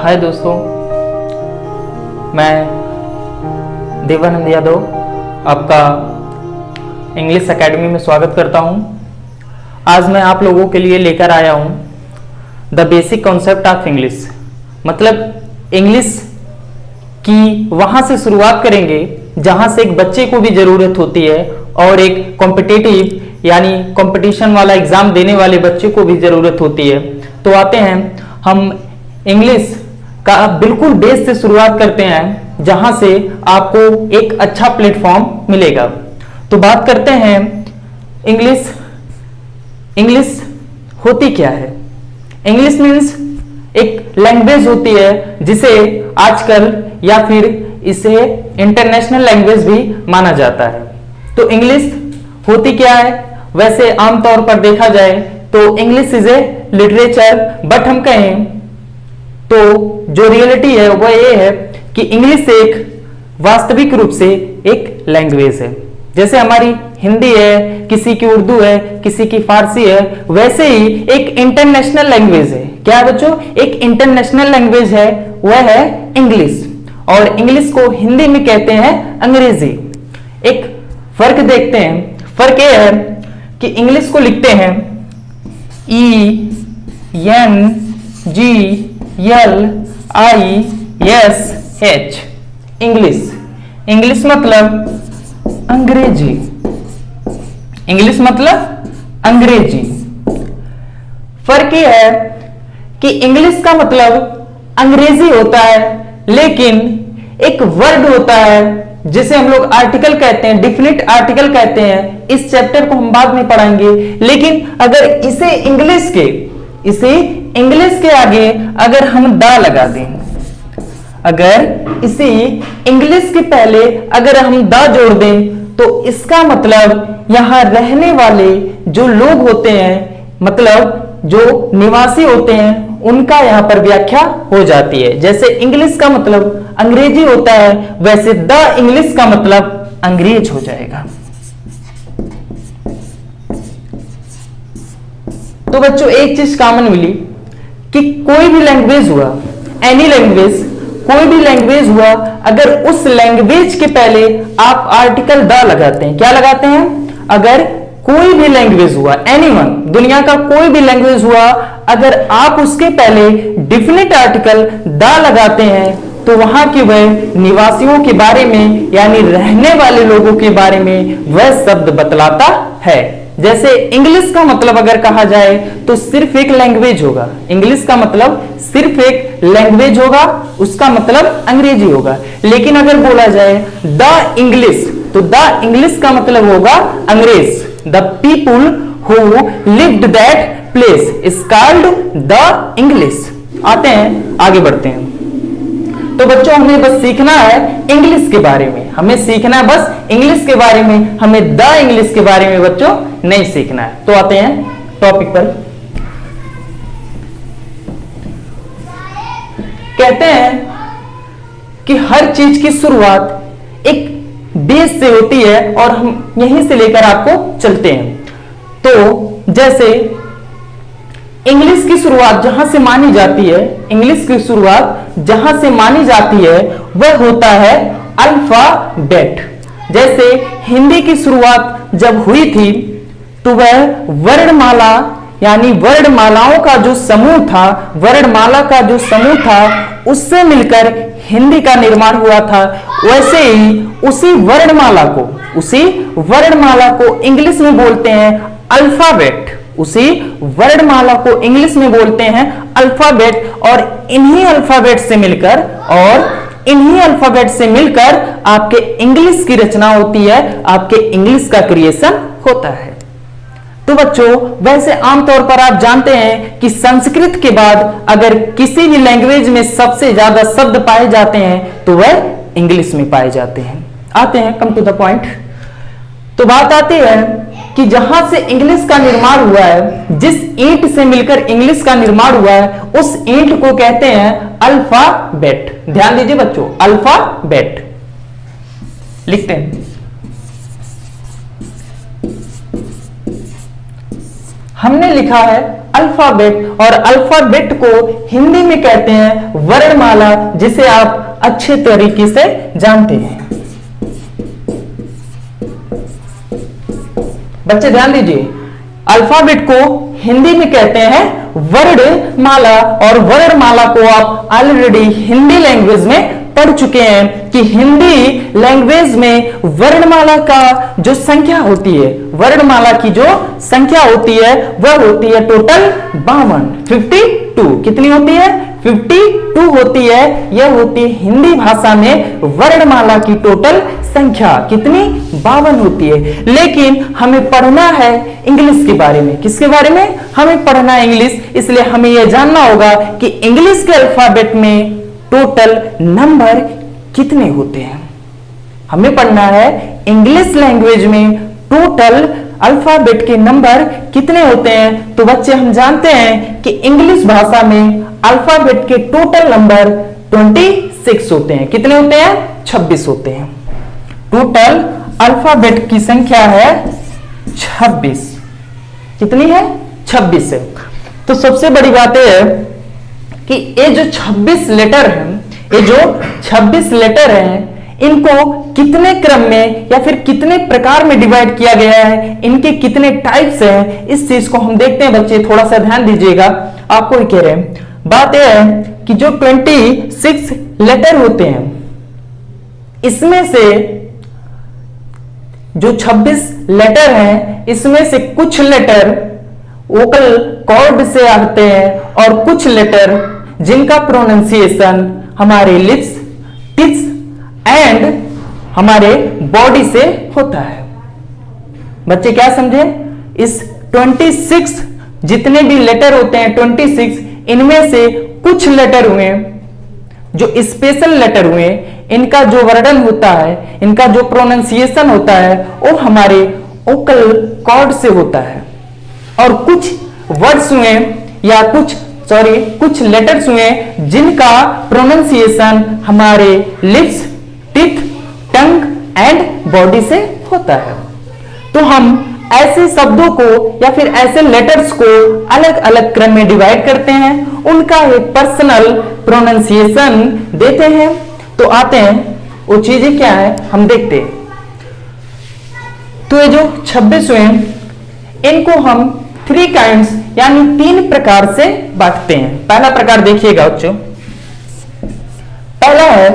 हाय दोस्तों, मैं देवानंद यादव आपका इंग्लिश एकेडमी में स्वागत करता हूं। आज मैं आप लोगों के लिए लेकर आया हूं the basic concept of English. मतलब इंग्लिश की वहां से शुरुआत करेंगे जहां से एक बच्चे को भी जरूरत होती है और एक कॉम्पिटिटिव यानी कंपटीशन वाला एग्जाम देने वाले बच्चे को भी जरूरत होती है। तो आते हैं हम इंग्लिश का बिल्कुल बेस से शुरुआत करते हैं जहां से आपको एक अच्छा प्लेटफॉर्म मिलेगा। तो बात करते हैं इंग्लिश होती क्या है। इंग्लिश मीन्स एक लैंग्वेज होती है जिसे आजकल या फिर इसे इंटरनेशनल लैंग्वेज भी माना जाता है। तो इंग्लिश होती क्या है? वैसे आमतौर पर देखा जाए तो English is A literature, but हम कहें तो जो रियलिटी है वह ये है कि इंग्लिश एक वास्तविक रूप से एक लैंग्वेज है। जैसे हमारी हिंदी है, किसी की उर्दू है, किसी की फारसी है, वैसे ही एक इंटरनेशनल लैंग्वेज है। क्या है बच्चों? एक इंटरनेशनल लैंग्वेज है, वह है इंग्लिश। और इंग्लिश को हिंदी में कहते हैं अंग्रेजी। एक फर्क देखते हैं। फर्क यह है कि इंग्लिश को लिखते हैं ENGLISH। इंग्लिश मतलब अंग्रेजी। इंग्लिश मतलब अंग्रेजी। फर्क यह है कि इंग्लिश का मतलब अंग्रेजी होता है, लेकिन एक वर्ड होता है जिसे हम लोग आर्टिकल कहते हैं, डिफिनिट आर्टिकल कहते हैं। इस चैप्टर को हम बाद में पढ़ाएंगे। लेकिन अगर इसे इंग्लिश के आगे अगर हम दा लगा दें, अगर इसे इंग्लिश के पहले अगर हम दा जोड़ दें, तो इसका मतलब यहां रहने वाले जो लोग होते हैं, मतलब जो निवासी होते हैं, उनका यहां पर व्याख्या हो जाती है। जैसे इंग्लिश का मतलब अंग्रेजी होता है, वैसे द इंग्लिश का मतलब अंग्रेज हो जाएगा। तो बच्चों एक चीज कॉमन मिली कि कोई भी लैंग्वेज हुआ, एनी लैंग्वेज, कोई भी लैंग्वेज हुआ, अगर उस लैंग्वेज के पहले आप आर्टिकल द लगाते हैं। क्या लगाते हैं? अगर कोई भी लैंग्वेज हुआ, एनीवन, दुनिया का कोई भी लैंग्वेज हुआ, अगर आप उसके पहले डिफिनिट आर्टिकल द लगाते हैं, तो वहां के वह निवासियों के बारे में यानी रहने वाले लोगों के बारे में वह शब्द बतलाता है। जैसे इंग्लिश का मतलब अगर कहा जाए तो सिर्फ एक लैंग्वेज होगा। इंग्लिश का मतलब सिर्फ एक लैंग्वेज होगा, उसका मतलब अंग्रेजी होगा। लेकिन अगर बोला जाए द इंग्लिश, तो द इंग्लिश का मतलब होगा अंग्रेज। The people who lived that place is called the English. आते हैं, आगे बढ़ते हैं। तो बच्चों हमें बस सीखना है इंग्लिश के बारे में, हमें सीखना है बस इंग्लिश के बारे में, हमें द इंग्लिश के बारे में बच्चों नहीं सीखना है। तो आते हैं टॉपिक पर। कहते हैं कि हर चीज की शुरुआत एक बेस से होती है और हम यहीं से लेकर आपको चलते हैं। तो जैसे इंग्लिश की शुरुआत जहां से मानी जाती है, इंग्लिश की शुरुआत जहां से मानी जाती है वह होता है अल्फाबेट। जैसे हिंदी की शुरुआत जब हुई थी तो वह वर्णमाला यानी वर्णमालाओं का जो समूह था, वर्णमाला का जो समूह था, उससे मिलकर हिंदी का निर्माण हुआ था। वैसे ही उसी वर्णमाला को इंग्लिश में बोलते हैं अल्फाबेट। उसी वर्णमाला को इंग्लिश में बोलते हैं अल्फाबेट। और इन्हीं अल्फाबेट से मिलकर आपके इंग्लिश की रचना होती है, आपके इंग्लिश का क्रिएशन होता है। तो बच्चों वैसे आमतौर पर आप जानते हैं कि संस्कृत के बाद अगर किसी भी लैंग्वेज में सबसे ज्यादा शब्द पाए जाते हैं तो वह इंग्लिश में पाए जाते हैं। आते हैं, कम टू द पॉइंट। तो बात आती है कि जहां से इंग्लिश का निर्माण हुआ है, जिस ईंट से मिलकर इंग्लिश का निर्माण हुआ है, उस ईंट को कहते हैं अल्फाबेट। ध्यान दीजिए बच्चों, अल्फाबेट लिखते हैं। हमने लिखा है अल्फाबेट, और अल्फाबेट को हिंदी में कहते हैं वर्णमाला, जिसे आप अच्छे तरीके से जानते हैं। बच्चे ध्यान दीजिए, अल्फाबेट को हिंदी में कहते हैं वर्णमाला, और वर्णमाला को आप ऑलरेडी हिंदी लैंग्वेज में पढ़ चुके हैं कि हिंदी लैंग्वेज में वर्णमाला का जो संख्या होती है, वर्णमाला की जो संख्या होती है वह होती है टोटल 52। कितनी होती है? 52 होती है। यह होती है हिंदी भाषा में वर्णमाला की टोटल संख्या कितनी? 52 होती है। लेकिन हमें पढ़ना है इंग्लिश के बारे में। किसके बारे में? हमें पढ़ना है इंग्लिश, इसलिए हमें यह जानना होगा कि इंग्लिश के अल्फाबेट में टोटल नंबर कितने होते हैं। हमें पढ़ना है इंग्लिश लैंग्वेज में टोटल अल्फाबेट के नंबर कितने होते हैं। तो बच्चे हम जानते हैं कि इंग्लिश भाषा में अल्फाबेट के टोटल नंबर 26 होते हैं। कितने होते हैं? 26 होते हैं। टोटल अल्फाबेट की संख्या है 26। कितनी है? 26 है। तो सबसे बड़ी बात है कि ये जो 26 लेटर हैं, ये जो 26 लेटर हैं, इनको कितने क्रम में या फिर कितने प्रकार में डिवाइड किया गया है, इनके कितने टाइप्स हैं, इस चीज को हम देखते हैं। बच्चे थोड़ा सा ध्यान दीजिएगा, आपको ही कह रहे हैं। बात यह है कि जो 26 लेटर होते हैं, इसमें से जो 26 लेटर हैं, इसमें से कुछ लेटर वोकल कॉर्ड से आते हैं और कुछ लेटर जिनका प्रोनाउंसिएशन हमारे लिप्स, टिप्स एंड हमारे बॉडी से होता है। बच्चे क्या समझे? इस 26 जितने भी लेटर होते हैं 26, इनमें से कुछ लेटर हुए जो स्पेशल लेटर हुए, इनका जो वर्णन होता है, इनका जो प्रोनाउंसिएशन होता है वो हमारे वोकल कॉर्ड से होता है, और कुछ वर्ड्स हुए या कुछ लेटर्स हुए जिनका प्रोनाउंसिएशन हमारे lips, teeth, tongue and body से होता है। तो हम ऐसे शब्दों को या फिर ऐसे लेटर्स को अलग अलग क्रम में डिवाइड करते हैं, उनका एक पर्सनल प्रोनाउंसिएशन देते हैं। तो आते हैं वो चीजें क्या है हम देखते हैं। तो ये जो 26 हुए इनको हम 3 काइंड्स यानी 3 प्रकार से बांटते हैं। पहला प्रकार देखिएगा बच्चों, पहला है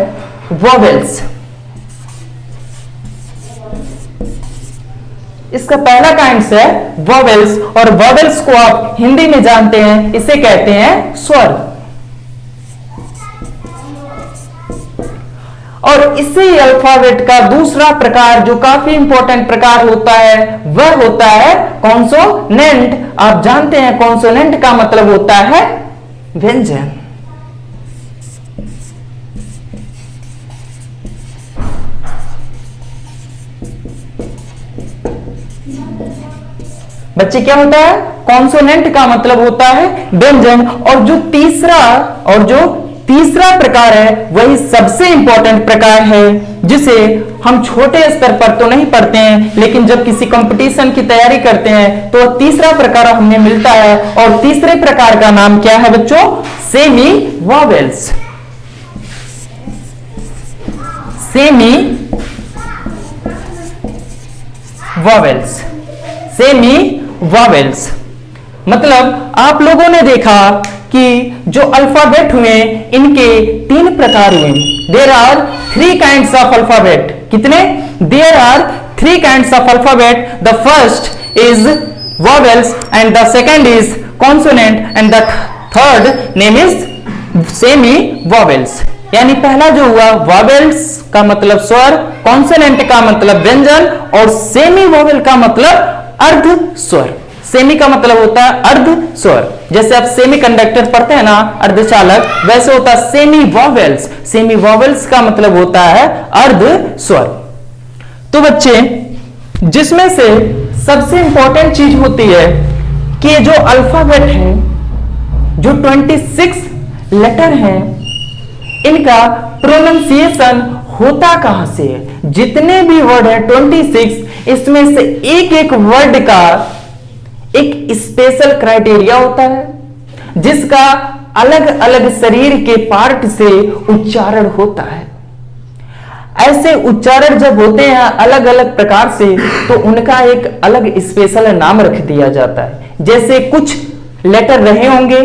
वोवेल्स। इसका पहला काइंड्स है वोवेल्स, और वोवेल्स को आप हिंदी में जानते हैं, इसे कहते हैं स्वर। और इसी अल्फाबेट का दूसरा प्रकार जो काफी इंपॉर्टेंट प्रकार होता है वह होता है कॉन्सोनेंट। आप जानते हैं कॉन्सोनेंट का मतलब होता है व्यंजन। बच्चे क्या होता है? कॉन्सोनेंट का मतलब होता है व्यंजन। और जो तीसरा प्रकार है वही सबसे इंपॉर्टेंट प्रकार है, जिसे हम छोटे स्तर पर तो नहीं पढ़ते हैं, लेकिन जब किसी कंपटीशन की तैयारी करते हैं तो तीसरा प्रकार हमें मिलता है। और तीसरे प्रकार का नाम क्या है बच्चों? Semi vowels. Semi vowels, semi vowels मतलब आप लोगों ने देखा कि जो अल्फाबेट हुए इनके 3 प्रकार हुए। There are 3 kinds of alphabet. कितने? There are 3 kinds of alphabet. The first is vowels and the second is consonant and the third name is semi vowels. यानी पहला जो हुआ वोवेल्स का मतलब स्वर, कॉन्सोनेंट का मतलब व्यंजन, और सेमी वोवेल का मतलब अर्ध स्वर। सेमी का मतलब होता है अर्ध स्वर। जैसे आप सेमी कंडक्टर पढ़ते हैं ना, अर्धचालक, वैसे होता है सेमी वोवेल्स। सेमी वोवेल्स का मतलब होता है अर्ध स्वर। तो बच्चे, जिसमें से सबसे इंपॉर्टेंट चीज होती है कि जो अल्फाबेट है, जो 26 लेटर हैं, इनका प्रोनाउंसिएशन होता कहां से है। जितने भी वर्ड है 26, इसमें से एक एक वर्ड का एक स्पेशल क्राइटेरिया होता है जिसका अलग अलग शरीर के पार्ट से उच्चारण होता है। ऐसे उच्चारण जब होते हैं अलग अलग प्रकार से, तो उनका एक अलग स्पेशल नाम रख दिया जाता है। जैसे कुछ लेटर रहे होंगे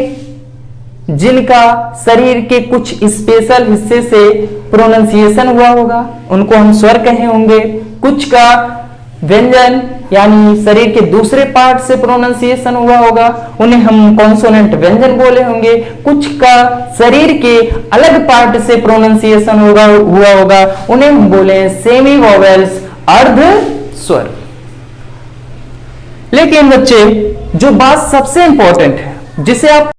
जिनका शरीर के कुछ स्पेशल हिस्से से प्रोनाउंसिएशन हुआ होगा, उनको हम स्वर कहे होंगे। कुछ का व्यंजन यानी शरीर के दूसरे पार्ट से प्रोनाउंसिएशन हुआ होगा, उन्हें हम कॉन्सोनेंट व्यंजन बोले होंगे। कुछ का शरीर के अलग पार्ट से प्रोनाउंसिएशन हुआ होगा, उन्हें हम बोले सेमी वोवेल्स, अर्ध स्वर। लेकिन बच्चे, जो बात सबसे इंपॉर्टेंट है जिसे आप